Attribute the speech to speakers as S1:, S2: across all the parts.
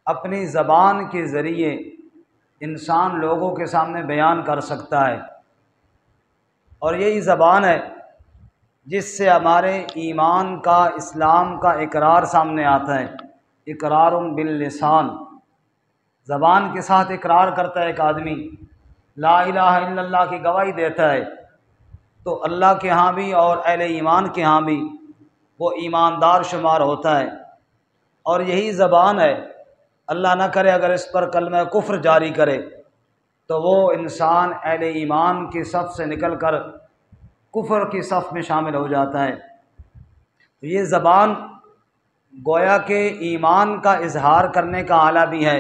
S1: اپنی زبان کے ذریعے انسان لوگوں کے سامنے بیان کر سکتا ہے، اور یہی زبان ہے جس سے ہمارے ایمان کا، اسلام کا اقرار سامنے آتا ہے۔ اقرار باللسان، زبان کے ساتھ اقرار کرتا ہے ایک آدمی، لا الہ الا اللہ کی گواہی دیتا ہے، تو اللہ کے ہاں بھی اور اہل ایمان کے ہاں بھی وہ ایماندار شمار ہوتا ہے۔ اور یہی زبان ہے، اللہ نہ کرے اگر اس پر کلمہ کفر جاری کرے تو وہ انسان اہل ایمان کی صف سے نکل کر کفر کی صف میں شامل ہو جاتا ہے۔ تو یہ زبان گویا کہ ایمان کا اظہار کرنے کا آلہ بھی ہے،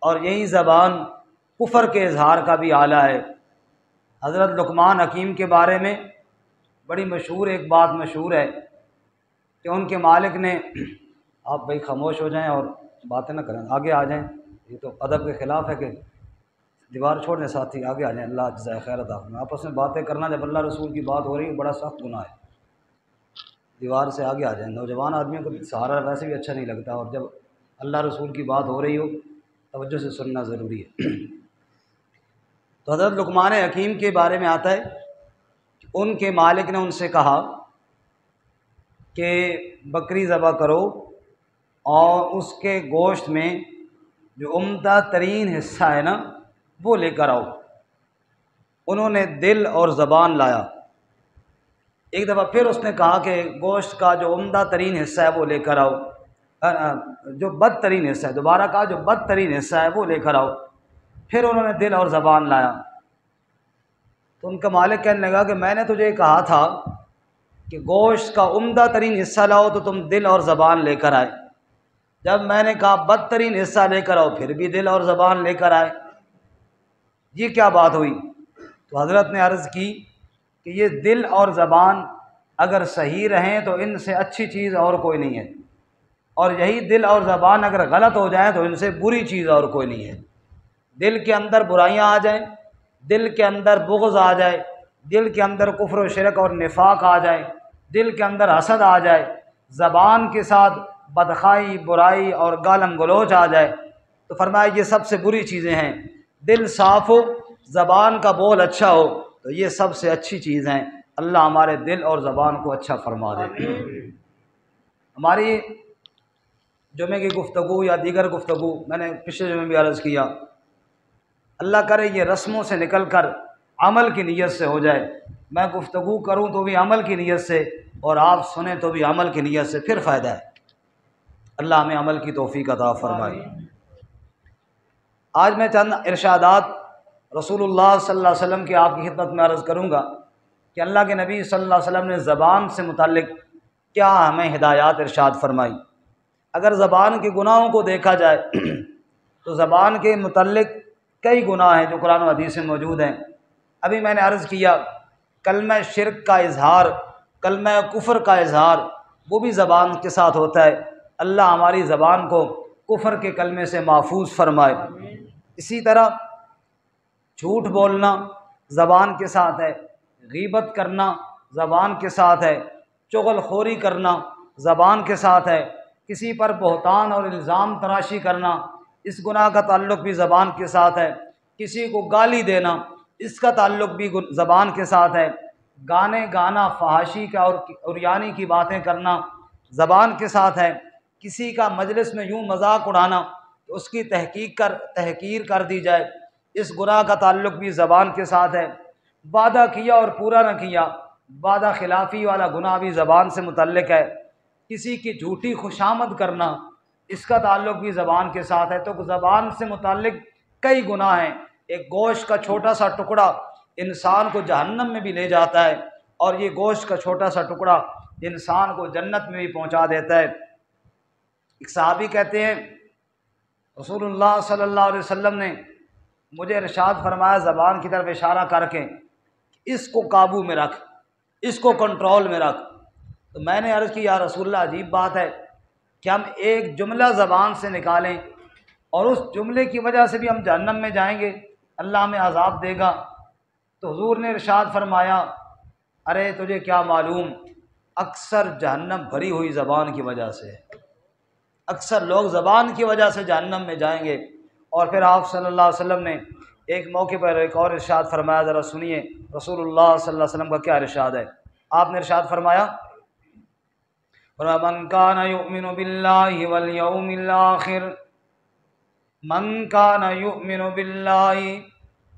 S1: اور یہی زبان کفر کے اظہار کا بھی آلہ ہے۔ حضرت لقمان حکیم کے بارے میں بڑی مشہور ایک بات مشہور ہے کہ ان کے مالک نے، آپ بھائی خاموش ہو جائیں اور باتیں نہ کریں، آگے آ جائیں، یہ تو ادب کے خلاف ہے کہ دیوار چھوڑ دیں، ساتھی آگے آ جائیں، اللہ جزائے خیر عطا فرمائے۔ آپس میں باتیں کرنا جب اللہ رسول کی بات ہو رہی ہے بڑا سخت گناہ ہے، دیوار سے آگے آ جائیں۔ نوجوان آدمیوں کو سہارا ویسے بھی اچھا نہیں لگتا، اور جب اللہ رسول کی بات ہو رہی ہو توجہ سے سننا ضروری ہے۔ تو حضرت لقمان حکیم کے بارے میں آتا ہے کہ ان کے مالک نے ان سے کہا کہ بکری ذبح کرو اور اس کے گوشت میں جو عمدہ ترین حصہ ہے نا وہ لے کر آؤ۔ انہوں نے دل اور زبان لایا۔ ایک دفعہ پھر اس نے کہا کہ گوشت کا جو عمدہ ترین حصہ ہے وہ لے کر آؤ، جو بدترین حصہ ہے، دوبارہ کہا جو بدترین حصہ ہے وہ لے کر آؤ۔ پھر انہوں نے دل اور زبان لایا، تو ان کا مالک کہنے لگا کہ میں نے تجھے کہا تھا کہ گوشت کا عمدہ ترین حصہ لاؤ تو تم دل اور زبان لے کر آئے، جب میں نے کہا بدترین حصہ لے کر آؤ پھر بھی دل اور زبان لے کر آئے، یہ کیا بات ہوئی؟ تو حضرت نے عرض کی کہ یہ دل اور زبان اگر صحیح رہیں تو ان سے اچھی چیز اور کوئی نہیں ہے، اور یہی دل اور زبان اگر غلط ہو جائیں تو ان سے بری چیز اور کوئی نہیں ہے۔ دل کے اندر برائیاں آ جائیں، دل کے اندر بغض آ جائے، دل کے اندر کفر و شرک اور نفاق آ جائے، دل کے اندر حسد آ جائے، زبان کے ساتھ بدخائی، برائی اور گالم گلوچ آ جائے، تو فرمایا یہ سب سے بری چیزیں ہیں۔ دل صاف ہو، زبان کا بول اچھا ہو تو یہ سب سے اچھی چیز ہیں۔ اللہ ہمارے دل اور زبان کو اچھا فرما دے۔ ہماری جمعے کی گفتگو یا دیگر گفتگو میں نے پچھلے جمعے بھی عرض کیا، اللہ کرے یہ رسموں سے نکل کر عمل کی نیت سے ہو جائے۔ میں گفتگو کروں تو بھی عمل کی نیت سے، اور آپ سنیں تو بھی عمل کی نیت سے، پھر فائدہ ہے۔ اللہ ہمیں عمل کی توفیق عطا فرمائے۔ آج میں چند ارشادات رسول اللہ صلی اللہ علیہ وسلم کی آپ کی خدمت میں عرض کروں گا کہ اللہ کے نبی صلی اللہ علیہ وسلم نے زبان سے متعلق کیا ہمیں ہدایات ارشاد فرمائی۔ اگر زبان کے گناہوں کو دیکھا جائے تو زبان کے متعلق کئی گناہ ہیں جو قرآن و حدیث میں موجود ہیں۔ ابھی میں نے عرض کیا کلمہ شرک کا اظہار، کلمہ کفر کا اظہار وہ بھی زبان کے ساتھ ہوتا ہے۔ اللہ ہماری زبان کو کفر کے کلمے سے محفوظ فرمائے۔ اسی طرح جھوٹ بولنا زبان کے ساتھ ہے، غیبت کرنا زبان کے ساتھ ہے، چغل خوری کرنا زبان کے ساتھ ہے، کسی پر بہتان اور الزام تراشی کرنا اس گناہ کا تعلق بھی زبان کے ساتھ ہے، کسی کو گالی دینا اس کا تعلق بھی زبان کے ساتھ ہے، گانے گانا فحاشی کا اور عریانی کی باتیں کرنا زبان کے ساتھ ہے، کسی کا مجلس میں یوں مذاق اڑانا تو اس کی تحقیر کر دی جائے اس گناہ کا تعلق بھی زبان کے ساتھ ہے، وعدہ کیا اور پورا نہ کیا وعدہ خلافی والا گناہ بھی زبان سے متعلق ہے، کسی کی جھوٹی خوشامد کرنا اس کا تعلق بھی زبان کے ساتھ ہے۔ تو زبان سے متعلق کئی گناہ ہیں۔ ایک گوشت کا چھوٹا سا ٹکڑا انسان کو جہنم میں بھی لے جاتا ہے، اور یہ گوشت کا چھوٹا سا ٹکڑا انسان کو جنت میں بھی پہنچا دیتا ہے۔ ایک صحابی کہتے ہیں رسول اللہ صلی اللہ علیہ وسلم نے مجھے ارشاد فرمایا زبان کی طرف اشارہ کر کے اس کو قابو میں رکھ، اس کو کنٹرول میں رکھ۔ تو میں نے عرض کی یا رسول اللہ عجیب بات ہے کہ ہم ایک جملہ زبان سے نکالیں اور اس جملے کی وجہ سے بھی ہم جہنم میں جائیں گے، اللہ ہمیں عذاب دے گا۔ تو حضور نے ارشاد فرمایا ارے تجھے کیا معلوم، اکثر جہنم بھری ہوئی زبان کی وجہ سے ہے۔ اکثر لوگ زبان کی وجہ سے جہنم میں جائیں گے۔ اور پھر آپ صلی اللہ علیہ وسلم نے ایک موقع پر ایک اور ارشاد فرمایا، ذرا سنیے رسول اللہ صلی اللہ علیہ وسلم کا کیا ارشاد ہے۔ آپ نے ارشاد فرمایا، مَن كَانَ يُؤْمِنُ بِاللَّهِ وَالْيَوْمِ الْآخِرِ مَن كَانَ يُؤْمِنُ بِاللَّهِ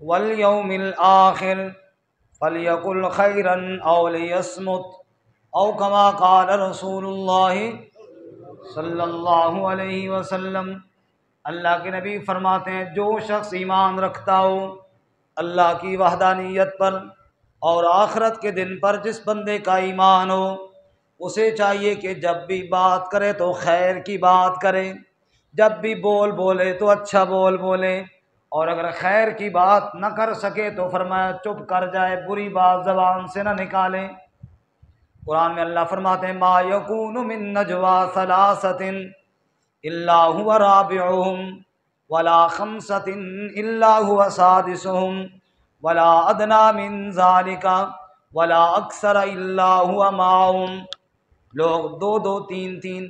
S1: وَالْيَوْمِ الْآخِرِ فَلْيَقُلْ خَيْرًا أَوْ لِيَصْمُتْ أَوْ كَمَا قَالَ رسول اللہ صلی اللہ علیہ وسلم۔ اللہ کے نبی فرماتے ہیں، جو شخص ایمان رکھتا ہو اللہ کی وحدانیت پر اور آخرت کے دن پر، جس بندے کا ایمان ہو، اسے چاہیے کہ جب بھی بات کرے تو خیر کی بات کرے، جب بھی بولے تو اچھا بولے، اور اگر خیر کی بات نہ کر سکے تو فرمایا چپ کر جائے، بری بات زبان سے نہ نکالے۔ قرآن میں اللہ فرماتے ہیں، ما یکون من نجوا ثلاثۃ الا هو رابعهم ولا خمسۃ الا هو سادسهم ولا ادنى من ذلك ولا اکثر الا هو معهم۔ لوگ دو تین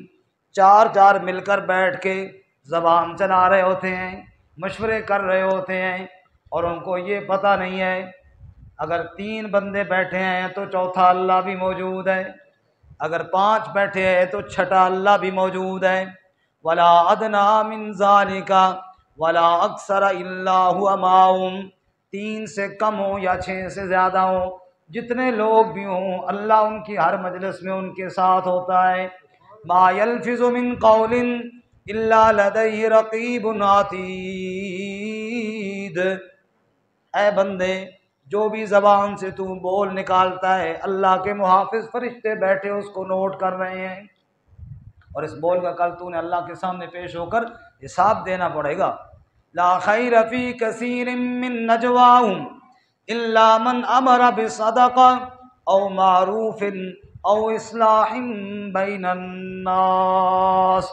S1: چار مل کر بیٹھ کے زبان چلا رہے ہوتے ہیں، مشورے کر رہے ہوتے ہیں، اور ان کو یہ پتہ نہیں ہے اگر 3 بندے بیٹھے ہیں تو چوتھا اللہ بھی موجود ہے، اگر 5 بیٹھے ہیں تو چھٹا اللہ بھی موجود ہے۔ ولا ادنى من ذلك ولا اکثر الا هو معهم، 3 سے کم ہو یا 6 سے زیادہ ہو، جتنے لوگ بھی ہوں اللہ ان کی ہر مجلس میں ان کے ساتھ ہوتا ہے۔ ما يلفظ من قول الا لديه رقیب عتید۔ اے بندے، جو بھی زبان سے تو بول نکالتا ہے اللہ کے محافظ فرشتے بیٹھے اس کو نوٹ کر رہے ہیں، اور اس بول کا کل تو نے اللہ کے سامنے پیش ہو کر حساب دینا پڑے گا۔ لا خیر فی کثیر من نجواہم الا من امر بصدقہ او معروف او اصلاح بین الناس۔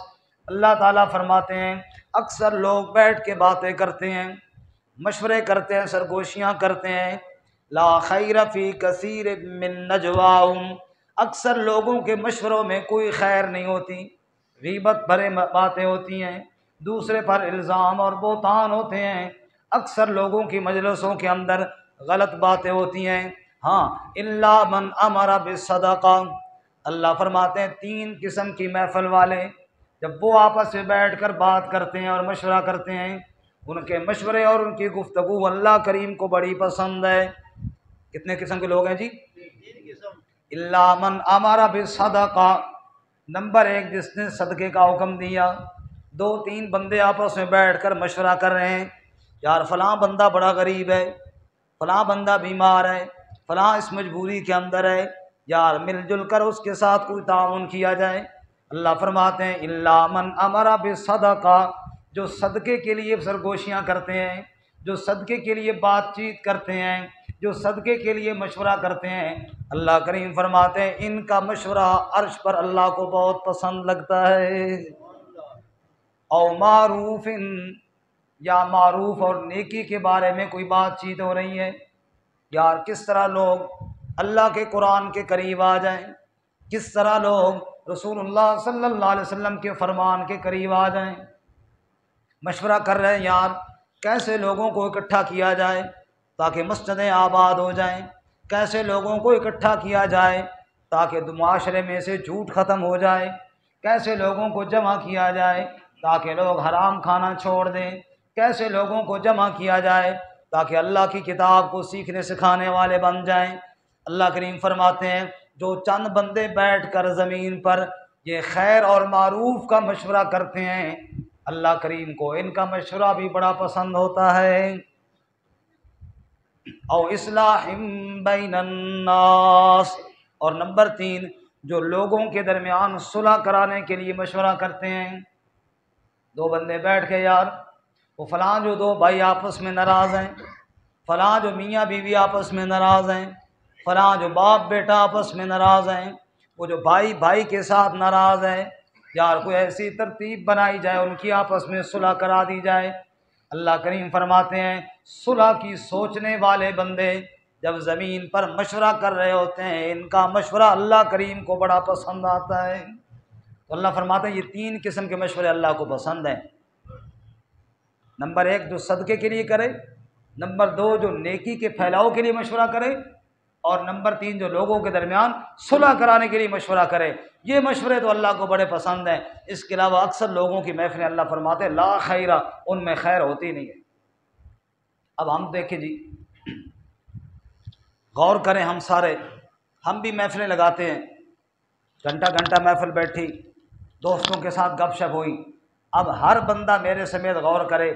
S1: اللہ تعالیٰ فرماتے ہیں، اکثر لوگ بیٹھ کے باتیں کرتے ہیں، مشورے کرتے ہیں، سرگوشیاں کرتے ہیں۔ لا خیر فی کثیر من نجواہم، اکثر لوگوں کے مشوروں میں کوئی خیر نہیں ہوتی، غیبت بھرے باتیں ہوتی ہیں، دوسرے پر الزام اور بہتان ہوتے ہیں، اکثر لوگوں کی مجلسوں کے اندر غلط باتیں ہوتی ہیں۔ ہاں، الا من امر بالصدقہ، اللہ فرماتے ہیں 3 قسم کی محفل والے جب وہ آپس میں بیٹھ کر بات کرتے ہیں اور مشورہ کرتے ہیں، ان کے مشورے اور ان کی گفتگو اللہ کریم کو بڑی پسند ہے۔ کتنے قسم کے لوگ ہیں جی؟ 3 قسم۔ الا من امر بالصدقہ، نمبر 1 جس نے صدقے کا حکم دیا۔ 2-3 بندے آپس میں بیٹھ کر مشورہ کر رہے ہیں، یار فلاں بندہ بڑا غریب ہے، فلاں بندہ بیمار ہے، فلاں اس مجبوری کے اندر ہے، یار مل جل کر اس کے ساتھ کوئی تعاون کیا جائے۔ اللہ فرماتے ہیں الا من امر بالصدقہ، جو صدقے کے لیے سرگوشیاں کرتے ہیں، جو صدقے کے لیے بات چیت کرتے ہیں، جو صدقے کے لیے مشورہ کرتے ہیں، اللہ کریم فرماتے ہیں ان کا مشورہ عرش پر اللہ کو بہت پسند لگتا ہے۔ او معروف، یا معروف اور نیکی کے بارے میں کوئی بات چیت ہو رہی ہے، یار کس طرح لوگ اللہ کے قرآن کے قریب آ جائیں، کس طرح لوگ رسول اللہ صلی اللہ علیہ وسلم کے فرمان کے قریب آ جائیں۔ مشورہ کر رہے ہیں یار کیسے لوگوں کو اکٹھا کیا جائے تاکہ مسجدیں آباد ہو جائیں، کیسے لوگوں کو اکٹھا کیا جائے تاکہ معاشرے میں سے جھوٹ ختم ہو جائے، کیسے لوگوں کو جمع کیا جائے تاکہ لوگ حرام کھانا چھوڑ دیں، کیسے لوگوں کو جمع کیا جائے تاکہ اللہ کی کتاب کو سیکھنے سکھانے والے بن جائیں۔ اللہ کریم فرماتے ہیں جو چند بندے بیٹھ کر زمین پر یہ خیر اور معروف کا مشورہ کرتے ہیں، اللہ کریم کو ان کا مشورہ بھی بڑا پسند ہوتا ہے۔ او اصلاح بین الناس، اور نمبر 3 جو لوگوں کے درمیان صلح کرانے کے لیے مشورہ کرتے ہیں۔ 2 بندے بیٹھ کے، یار وہ فلاں جو 2 بھائی آپس میں ناراض ہیں، فلاں جو میاں بیوی آپس میں ناراض ہیں، فلاں جو باپ بیٹا آپس میں ناراض ہیں، وہ جو بھائی بھائی کے ساتھ ناراض ہیں، یار کوئی ایسی ترتیب بنائی جائے ان کی آپس میں صلح کرا دی جائے۔ اللہ کریم فرماتے ہیں صلح کی سوچنے والے بندے جب زمین پر مشورہ کر رہے ہوتے ہیں، ان کا مشورہ اللہ کریم کو بڑا پسند آتا ہے۔ تو اللہ فرماتا ہے یہ 3 قسم کے مشورے اللہ کو پسند ہیں۔ نمبر 1 جو صدقے کے لیے کرے، نمبر 2 جو نیکی کے پھیلاؤ کے لیے مشورہ کرے، اور نمبر 3 جو لوگوں کے درمیان صلح کرانے کے لیے مشورہ کرے۔ یہ مشورے تو اللہ کو بڑے پسند ہیں۔ اس کے علاوہ اکثر لوگوں کی محفلیں اللہ فرماتے ہیں لا خیرہ، ان میں خیر ہوتی نہیں ہے۔ اب ہم دیکھیں جی، غور کریں، ہم بھی محفلیں لگاتے ہیں، گھنٹہ محفل بیٹھی، دوستوں کے ساتھ گپ شپ ہوئی۔ اب ہر بندہ میرے سمیت غور کرے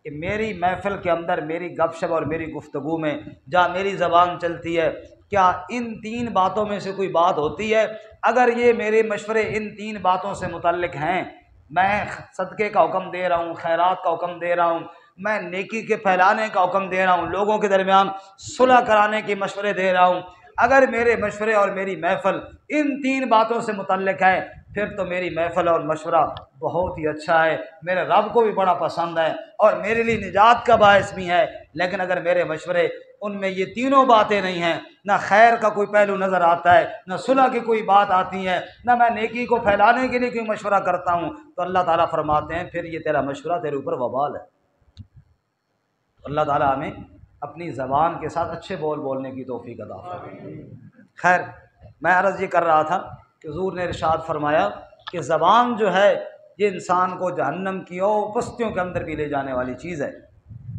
S1: کہ میری محفل کے اندر میری گپ شپ اور میری گفتگو میں جہاں میری زبان چلتی ہے، کیا ان 3 باتوں میں سے کوئی بات ہوتی ہے؟ اگر یہ میرے مشورے ان 3 باتوں سے متعلق ہیں، میں صدقے کا حکم دے رہا ہوں، خیرات کا حکم دے رہا ہوں، میں نیکی کے پھیلانے کا حکم دے رہا ہوں، لوگوں کے درمیان صلح کرانے کے مشورے دے رہا ہوں، اگر میرے مشورے اور میری محفل ان 3 باتوں سے متعلق ہے، پھر تو میری محفل اور مشورہ بہت ہی اچھا ہے، میرے رب کو بھی بڑا پسند ہے اور میرے لیے نجات کا باعث بھی ہے۔ لیکن اگر میرے مشورے ان میں یہ تینوں باتیں نہیں ہیں، نہ خیر کا کوئی پہلو نظر آتا ہے، نہ صلح کی کوئی بات آتی ہے، نہ میں نیکی کو پھیلانے کے لیے کوئی مشورہ کرتا ہوں، تو اللہ تعالیٰ فرماتے ہیں پھر یہ تیرا مشورہ تیرے اوپر وبال ہے۔ اللہ تعالیٰ ہمیں اپنی زبان کے ساتھ اچھے بول بولنے کی توفیق عطا فرمائے۔ خیر، میں عرض یہ کر رہا تھا کہ حضور نے ارشاد فرمایا کہ زبان جو ہے یہ انسان کو جہنم کی اور پستیوں کے اندر بھی لے جانے والی چیز ہے۔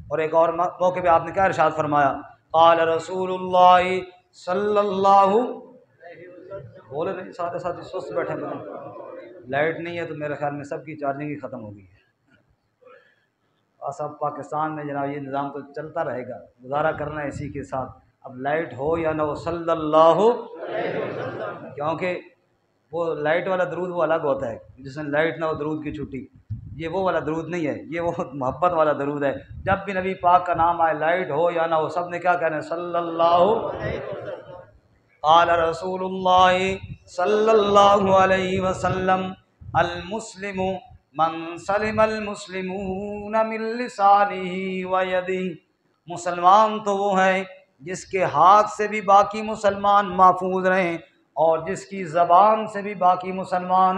S1: اور ایک اور موقع پہ آپ نے کیا ارشاد فرمایا؟ قال رسول اللہ صلی اللہ بولے نہیں، ساتھ ساتھ سست بیٹھے بولے، لائٹ نہیں ہے تو میرے خیال میں سب کی چارجنگ ہی ختم ہو گئی ہے۔ سب پاکستان میں جناب یہ نظام تو چلتا رہے گا، گزارا کرنا ہے اسی کے ساتھ، اب لائٹ ہو یا نہ ہو، صلی اللہ، کیونکہ وہ لائٹ والا درود وہ الگ ہوتا ہے، جس میں لائٹ نہ ہو درود کی چھٹی، یہ وہ والا درود نہیں ہے، یہ وہ محبت والا درود ہے۔ جب بھی نبی پاک کا نام آئے، لائٹ ہو یا نہ ہو، سب نے کیا کہنا ہے؟ صلی اللہ۔ قال رسول اللہ صلی اللہ علیہ وسلم المسلم من سلم المسلمون من لسانہ و یدہ، مسلمان تو وہ ہے جس کے ہاتھ سے بھی باقی مسلمان محفوظ رہیں اور جس کی زبان سے بھی باقی مسلمان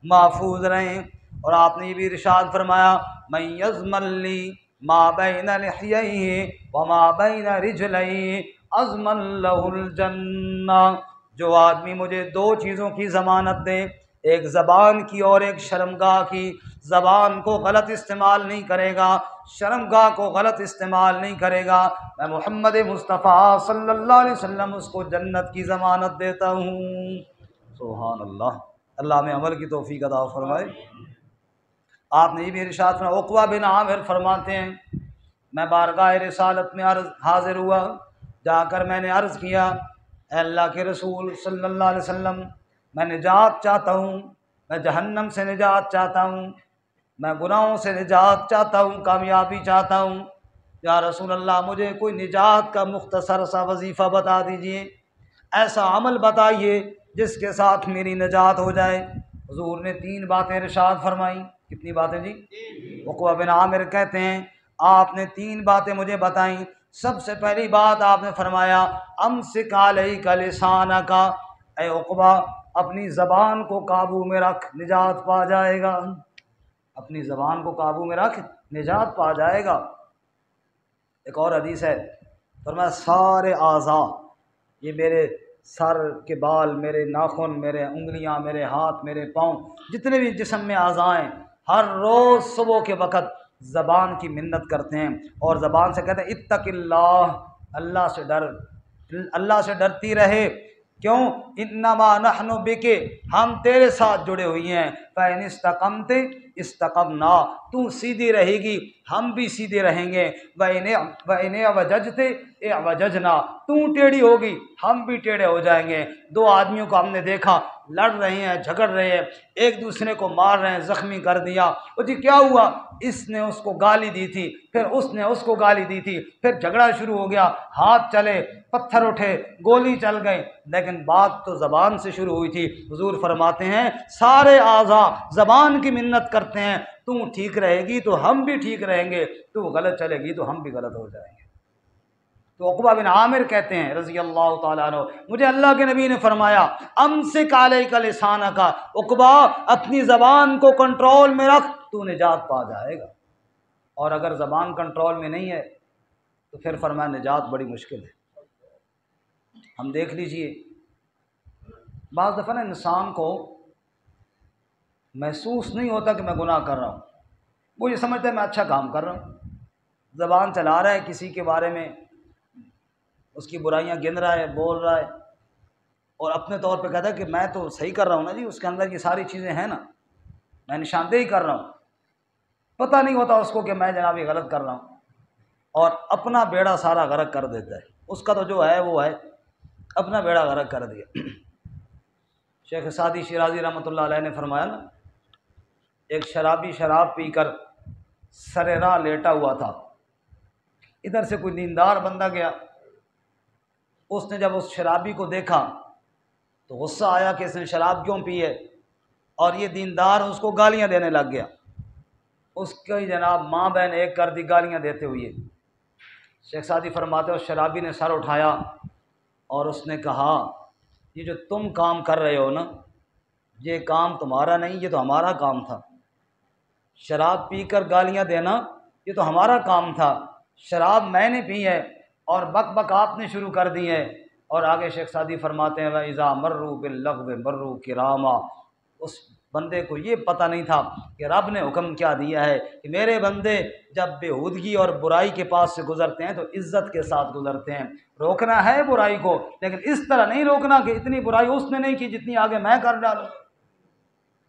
S1: محفوظ رہیں۔ اور آپ نے یہ بھی ارشاد فرمایا من یضمن لی ما بین لحییہ وما بین رجلیہ اضمن لہ الجنہ، جو آدمی مجھے 2 چیزوں کی ضمانت دے، ایک زبان کی اور ایک شرمگاہ کی، زبان کو غلط استعمال نہیں کرے گا، شرمگاہ کو غلط استعمال نہیں کرے گا، میں محمد مصطفیٰ صلی اللہ علیہ وسلم اس کو جنت کی ضمانت دیتا ہوں۔ سبحان اللہ، اللہ میں عمل کی توفیق عطا فرمائے۔ آپ نے یہ بھی ارشاد فرمایا، عقبہ بن عامر فرماتے ہیں میں بارگاہ رسالت میں حاضر ہوا، جا کر میں نے عرض کیا اے اللہ کے رسول صلی اللہ علیہ وسلم، میں نجات چاہتا ہوں، میں جہنم سے نجات چاہتا ہوں، میں گناہوں سے نجات چاہتا ہوں، کامیابی چاہتا ہوں، یا رسول اللہ مجھے کوئی نجات کا مختصر سا وظیفہ بتا دیجئے، ایسا عمل بتائیے جس کے ساتھ میری نجات ہو جائے۔ حضور نے 3 باتیں ارشاد فرمائیں۔ کتنی باتیں جی؟ عقبہ بن عامر کہتے ہیں آپ نے 3 باتیں مجھے بتائیں۔ سب سے پہلی بات آپ نے فرمایا امسک علیک لسانک، اے عقبہ اپنی زبان کو قابو میں رکھ، نجات پا جائے گا، اپنی زبان کو قابو میں رکھ، نجات پا جائے گا۔ ایک اور حدیث ہے فرمایا سارے اعضاء، یہ میرے سر کے بال، میرے ناخن، میرے انگلیاں، میرے ہاتھ، میرے پاؤں، جتنے بھی جسم میں اعضاء ہیں، ہر روز صبح کے وقت زبان کی منت کرتے ہیں اور زبان سے کہتے ہیں اتق اللہ، اللہ سے ڈر، اللہ سے ڈرتی رہے، کیوں؟ انما نحن بک، ہم تیرے ساتھ جڑے ہوئی ہیں، فإن استقمت استقمنا، تو سیدھی رہے گی ہم بھی سیدھے رہیں گے، وإن اعوججت اعوججنا، تو ٹیڑھی ہوگی ہم بھی ٹیڑھے ہو جائیں گے۔ 2 آدمیوں کو ہم نے دیکھا لڑ رہے ہیں، جھگڑ رہے ہیں، ایک دوسرے کو مار رہے ہیں، زخمی کر دیا، وہ جی کیا ہوا؟ اس نے اس کو گالی دی تھی، پھر اس نے اس کو گالی دی تھی، پھر جھگڑا شروع ہو گیا، ہاتھ چلے، پتھر اٹھے، گولی چل گئی، لیکن بات تو زبان سے شروع ہوئی تھی۔ حضور فرماتے ہیں سارے اعضاء زبان کی منت کرتے ہیں، تو ٹھیک رہے گی تو ہم بھی ٹھیک رہیں گے، تو غلط چلے گی تو ہم بھی غلط ہو جائیں گے۔ تو عقبہ بن عامر کہتے ہیں رضی اللہ تعالیٰ عنہ، مجھے اللہ کے نبی نے فرمایا امسک علیک لسانک، عقبہ اپنی زبان کو کنٹرول میں رکھ، تو نجات پا جائے گا۔ اور اگر زبان کنٹرول میں نہیں ہے تو پھر فرمایا نجات بڑی مشکل ہے۔ ہم دیکھ لیجئے بعض دفعہ نا انسان کو محسوس نہیں ہوتا کہ میں گناہ کر رہا ہوں، وہ یہ سمجھتا ہے میں اچھا کام کر رہا ہوں، زبان چلا رہا ہے، کسی کے بارے میں اس کی برائیاں گن رہا ہے، بول رہا ہے، اور اپنے طور پہ کہتا ہے کہ میں تو صحیح کر رہا ہوں نا جی، اس کے اندر یہ ساری چیزیں ہیں نا، میں نشاندہی کر رہا ہوں، پتہ نہیں ہوتا اس کو کہ میں جناب یہ غلط کر رہا ہوں، اور اپنا بیڑا سارا غرق کر دیتا ہے۔ اس کا تو جو ہے وہ ہے، اپنا بیڑا غرق کر دیا۔ شیخ سعدی شیرازی رحمۃ اللہ علیہ نے فرمایا نا، ایک شرابی شراب پی کر سر راہ لیٹا ہوا تھا، ادھر سے کوئی دیندار بندہ گیا، اس نے جب اس شرابی کو دیکھا تو غصہ آیا کہ اس نے شراب کیوں پی ہے، اور یہ دیندار اس کو گالیاں دینے لگ گیا، اس کی جناب ماں بہن ایک کر دی گالیاں دیتے ہوئے۔ شیخ سعدی فرماتے ہیں اس شرابی نے سر اٹھایا اور اس نے کہا یہ جو تم کام کر رہے ہو نا، یہ کام تمہارا نہیں، یہ تو ہمارا کام تھا۔ شراب پی کر گالیاں دینا یہ تو ہمارا کام تھا، شراب میں نے پی ہے اور بک بک آپ نے شروع کر دی ہے۔ اور آگے شیخ سعدی فرماتے ہیں وَإِذَا مَرُّوا بِاللَّغْوِ مَرُّوا كِرَامًا، اس بندے کو یہ پتہ نہیں تھا کہ رب نے حکم کیا دیا ہے کہ میرے بندے جب بےہودگی اور برائی کے پاس سے گزرتے ہیں تو عزت کے ساتھ گزرتے ہیں۔ روکنا ہے برائی کو، لیکن اس طرح نہیں روکنا کہ اتنی برائی اس نے نہیں کی جتنی آگے میں کر ڈالوں۔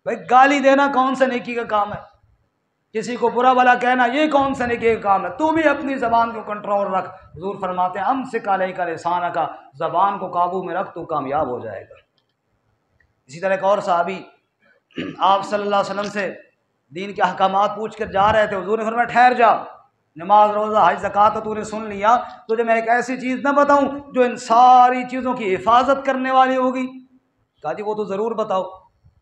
S1: بھائی گالی دینا کون سے نیکی کا کام ہے؟ کسی کو برا بھلا کہنا یہ کون سے نیکی کا کام ہے؟ تو بھی اپنی زبان کو کنٹرول رکھ۔ حضور فرماتے ہیں امسک علیک لسانک، زبان کو قابو میں رکھ تو کامیاب ہو جائے گا۔ اسی طرح ایک اور صحابی آپ صلی اللہ علیہ وسلم سے دین کے احکامات پوچھ کر جا رہے تھے، حضور نے فرمایا ٹھہر جا، نماز روزہ حج زکوٰۃ تو نے سن لیا، تجھے میں ایک ایسی چیز نہ بتاؤں جو ان ساری چیزوں کی حفاظت کرنے والی ہوگی؟ کہا جی وہ تو ضرور بتاؤ۔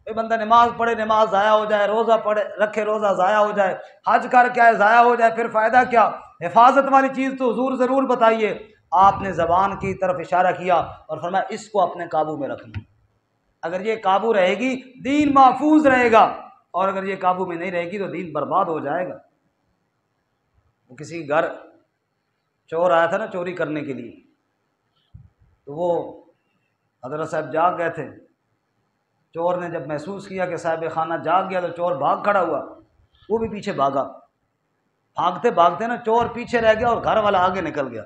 S1: بندہ نماز پڑھے نماز ضائع ہو جائے، روزہ پڑھے رکھے روزہ ضائع ہو جائے، حج کر کے آئے ضائع ہو جائے، پھر فائدہ کیا؟ حفاظت والی چیز تو حضور ضرور بتائیے۔ آپ نے زبان کی طرف اشارہ کیا اور فرمایا اس کو اپنے قابو میں رکھنا، اگر یہ قابو رہے گی دین محفوظ رہے گا، اور اگر یہ قابو میں نہیں رہے گی تو دین برباد ہو جائے گا۔ وہ کسی گھر چور آیا تھا نا چوری کرنے کے لیے، تو وہ حضرت صاحب جاگ گئے تھے، چور نے جب محسوس کیا کہ صاحب خانہ جاگ گیا تو چور بھاگ کھڑا ہوا، وہ بھی پیچھے بھاگا، بھاگتے بھاگتے نا چور پیچھے رہ گیا اور گھر والا آگے نکل گیا،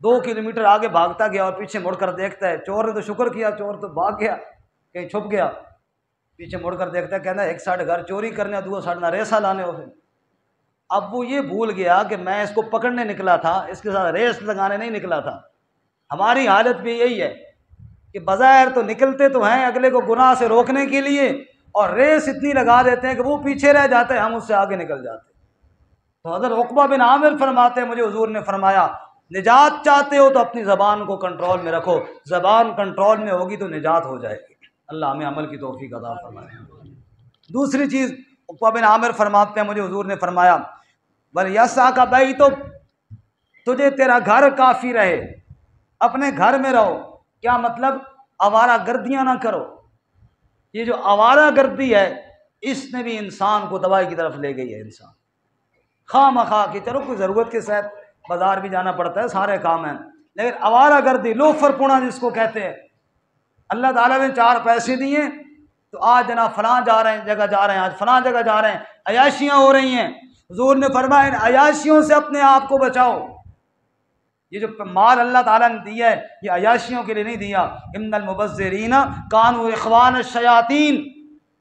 S1: 2 کلومیٹر آگے بھاگتا گیا اور پیچھے مڑ کر دیکھتا ہے، چور نے تو شکر کیا، چور تو بھاگ گیا کہیں چھپ گیا، پیچھے مڑ کر دیکھتا ہے، کہنا ایک سائڈ گھر چوری کرنے دو سائڈ نہ ریسا لانے ہو۔ اب وہ یہ بھول گیا کہ میں اس کو پکڑنے نکلا تھا، اس کے ساتھ ریس لگانے نہیں نکلا تھا۔ ہماری حالت بھی یہی ہے کہ بظاہر تو نکلتے تو ہیں اگلے کو گناہ سے روکنے کے لیے، اور ریس اتنی لگا دیتے ہیں کہ وہ پیچھے رہ جاتے ہیں، ہم اس سے آگے نکل جاتے ہیں۔ تو حضرت عقبہ بن عامر فرماتے ہیں مجھے حضور نے فرمایا نجات چاہتے ہو تو اپنی زبان کو کنٹرول میں رکھو، زبان کنٹرول میں ہوگی تو نجات ہو جائے گی۔ اللہ ہمیں عمل کی توفیق عطا فرمائے۔ دوسری چیز عقبہ بن عامر فرماتے ہیں مجھے حضور نے فرمایا وَلْيَسْعَكَ بَيْتُكَ، تجھے تیرا گھر کافی رہے، اپنے گھر میں رہو۔ کیا مطلب؟ آوارہ گردیاں نہ کرو۔ یہ جو آوارہ گردی ہے اس نے بھی انسان کو تباہی کی طرف لے گئی ہے۔ انسان خواہ مخواہ کہ چلو کوئی ضرورت کے ساتھ بازار بھی جانا پڑتا ہے، سارے کام ہیں، لیکن آوارہ گردی لوفر پونا جس کو کہتے ہیں، اللہ تعالیٰ نے 4 پیسے دیے تو آج جناب فلاں جگہ جا رہے ہیں، آج فلاں جگہ جا رہے ہیں، عیاشیاں ہو رہی ہیں۔ حضور نے فرمایا ان عیاشیوں سے اپنے آپ کو بچاؤ۔ یہ جو مال اللہ تعالیٰ نے دیا ہے یہ عیاشیوں کے لیے نہیں دیا، ان المبذرین کانوا اخوان الشیاطین،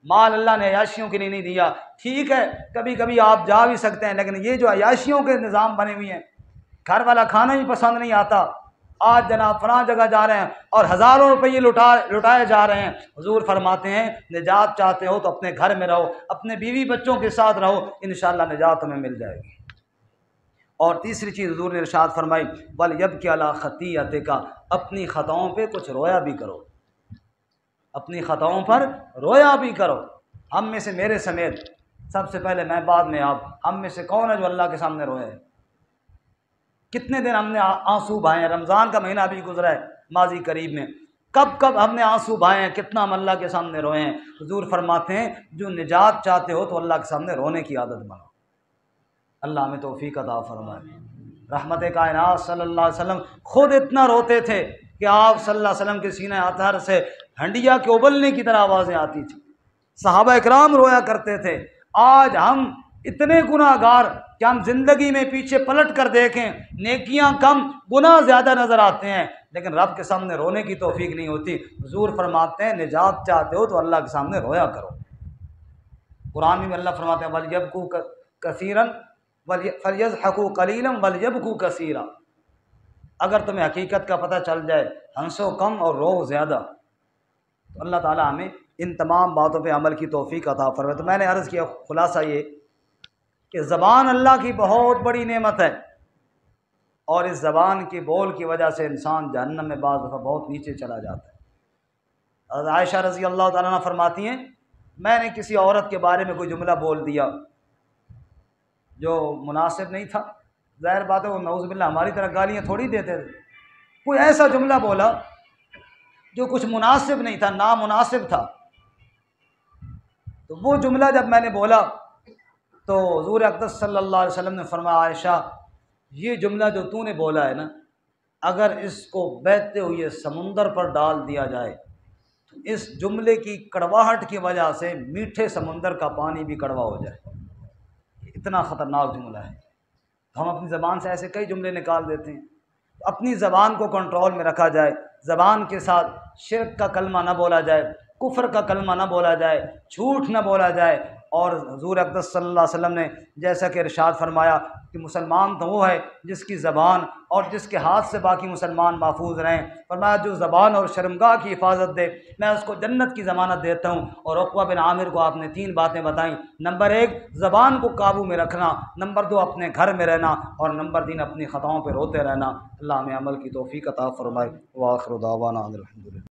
S1: مال اللہ نے عیاشیوں کے لیے نہیں دیا۔ ٹھیک ہے کبھی کبھی آپ جا بھی سکتے ہیں، لیکن یہ جو عیاشیوں کے نظام بنے ہوئے ہیں، گھر والا کھانا ہی پسند نہیں آتا، آج جناب فلاں جگہ جا رہے ہیں اور ہزاروں روپئے لٹائے جا رہے ہیں۔ حضور فرماتے ہیں نجات چاہتے ہو تو اپنے گھر میں رہو، اپنے بیوی بچوں کے ساتھ رہو، انشاءاللہ نجات تمہیں مل جائے گی۔ اور تیسری چیز حضور نے ارشاد فرمائی وَلْيَبْكِ عَلَىٰ خَطِيئَتِكَ، اپنی خطاؤں پہ کچھ رویا بھی کرو، اپنی خطاؤں پر رویا بھی کرو۔ ہم میں سے میرے سمیت سب سے پہلے میں بعد میں آپ، ہم میں سے کون ہے جو اللہ کے سامنے روئے؟ کتنے دن ہم نے آنسو بہائے ہیں، رمضان کا مہینہ بھی گزرا ہے ماضی قریب میں، کب کب ہم نے آنسو بہائے ہیں، کتنا ہم اللہ کے سامنے روئے ہیں۔ حضور فرماتے ہیں جو نجات چاہتے ہو تو اللہ کے سامنے رونے کی عادت بناؤ۔ اللہ ہمیں توفیق عطا فرمائے۔ رحمت کائنات صلی اللہ علیہ وسلم خود اتنا روتے تھے کہ آپ صلی اللہ علیہ وسلم کے سینہ اطہر سے ہنڈیا کے ابلنے کی طرح آوازیں آتی تھیں، صحابہ اکرام رویا کرتے تھے۔ آج ہم اتنے گناہ گار کہ ہم زندگی میں پیچھے پلٹ کر دیکھیں، نیکیاں کم گناہ زیادہ نظر آتے ہیں، لیکن رب کے سامنے رونے کی توفیق نہیں ہوتی۔ حضور فرماتے ہیں نجات چاہتے ہو تو اللہ کے سامنے رویا کرو۔ قرآن میں اللہ فرماتے ہیں وَلْيَبْكُوا كَثِيرًا فَلْيَضْحَكُوا قَلِيلًا وَلْيَبْكُوا كَثِيرًا۔ اگر تمہیں حقیقت کا پتہ چل جائے ہنسو کم اور رو زیادہ، تو اللہ تعالیٰ ہمیں ان تمام باتوں پہ عمل کی توفیق عطا فرمائے۔ تو میں نے عرض کیا خلاصہ یہ کہ زبان اللہ کی بہت بڑی نعمت ہے، اور اس زبان کی بول کی وجہ سے انسان جہنم میں بعض دفعہ بہت نیچے چلا جاتا ہے۔ حضرت عائشہ رضی اللہ تعالیٰ عنہ فرماتی ہیں میں نے کسی عورت کے بارے میں کوئی جملہ بول دیا جو مناسب نہیں تھا، ظاہر بات ہے وہ نعوذ باللہ ہماری طرح گالیاں تھوڑی دیتے تھے، کوئی ایسا جملہ بولا جو کچھ مناسب نہیں تھا، نامناسب تھا، تو وہ جملہ جب میں نے بولا تو حضور اقدس صلی اللہ علیہ وسلم نے فرمایا عائشہ یہ جملہ جو تو نے بولا ہے نا، اگر اس کو بہتے ہوئے سمندر پر ڈال دیا جائے تو اس جملے کی کڑواہٹ کی وجہ سے میٹھے سمندر کا پانی بھی کڑوا ہو جائے، اتنا خطرناک جملہ ہے۔ ہم اپنی زبان سے ایسے کئی جملے نکال دیتے ہیں۔ اپنی زبان کو کنٹرول میں رکھا جائے، زبان کے ساتھ شرک کا کلمہ نہ بولا جائے، کفر کا کلمہ نہ بولا جائے، جھوٹ نہ بولا جائے، اور حضور اقدس صلی اللہ علیہ وسلم نے جیسا کہ ارشاد فرمایا کہ مسلمان تو وہ ہے جس کی زبان اور جس کے ہاتھ سے باقی مسلمان محفوظ رہیں، فرمایا جو زبان اور شرمگاہ کی حفاظت دے میں اس کو جنت کی ضمانت دیتا ہوں۔ اور عقبہ بن عامر کو آپ نے 3 باتیں بتائیں، نمبر 1 زبان کو قابو میں رکھنا، نمبر 2 اپنے گھر میں رہنا، اور نمبر 3 اپنی خطاؤں پہ روتے رہنا۔ اللہ ہمیں عمل کی توفیق عطا فرمائے۔ وآخر دعوانا الحمدللہ۔